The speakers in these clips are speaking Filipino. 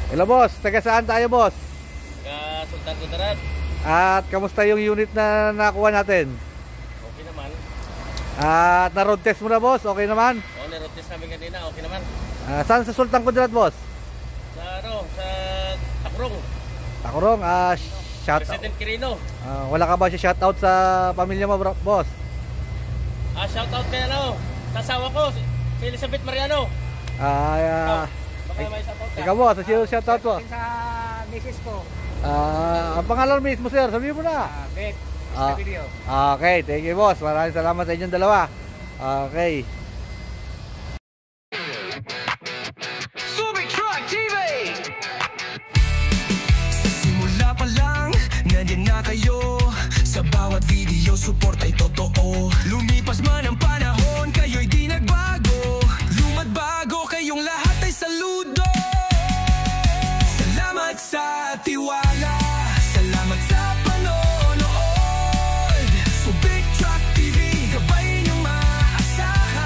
Hello boss, taga saan tayo boss? Taga Sultan Kudarat. At kamusta yung unit na nakuha natin? Okay naman. At na-road test mo na boss, okay naman? Oo, na-road test namin kanina, okay naman. Saan sa Sultan Kudarat boss? Sa sa Takurong. Takurong, shout President Quirino. wala ka ba siya shout out sa pamilya mo boss? Shout out kay sa asawa ko, si Elizabeth Mariano. Baka may shout out ka. Ikaw boss, shout out po. Sa misis ko. Ang pangalan mismo sir, sabihin mo na. Beth, sa video. Okay, thank you boss. Maraming salamat sa inyong dalawa. Okay. Subic Truck TV! Sa simula pa lang, nandiyan na kayo. Sa bawat video, support ay totoo. Lumipas man ang panahon, kayo'y di nagbago. Luma't bago, kayong lahat ay saludo. Salamat sa tiwala, salamat sa panonood. Subic Truck TV, gabay niyong maasahan.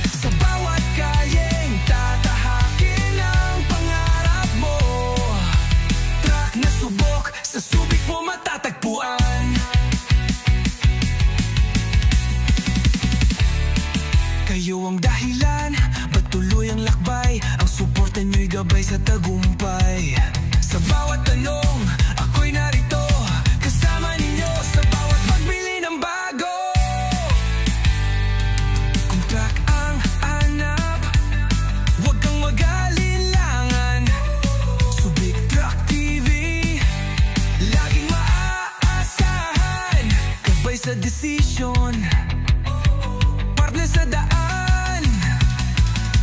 Sa bawat kalyeng tatahakin ang pangarap mo. Truck na subok, sa Subic mo matatagpuan. Kayo ang dahilan, ba't tuloy ang lakbay? Ang suporta nyo'y gabay sa tagumpay. Sa bawat tanong, ako'y narito, kasama ninyo sa bawat pagbili ng bago. Kung truck ang hanap, huwag kang mag-alinlangan. Subic Truck TV, laging maaasahan. Gabay sa desisyon, partner sa daan.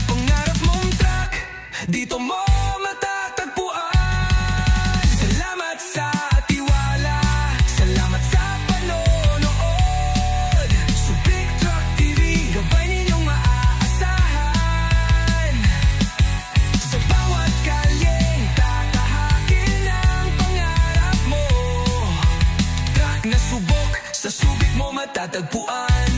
Pangarap mong truck, dito mo matatagpuan. Salamat sa tiwala, salamat sa panonood. Subic Truck TV, gabay ninyong maaasahan. Sa bawat kalyeng tatahakin ang pangarap mo. Truck na subok, sa Subic mo matatagpuan.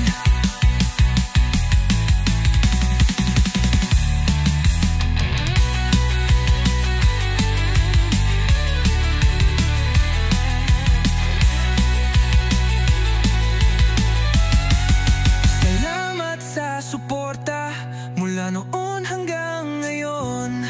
Salamat sa suporta mula noon hanggang ngayon.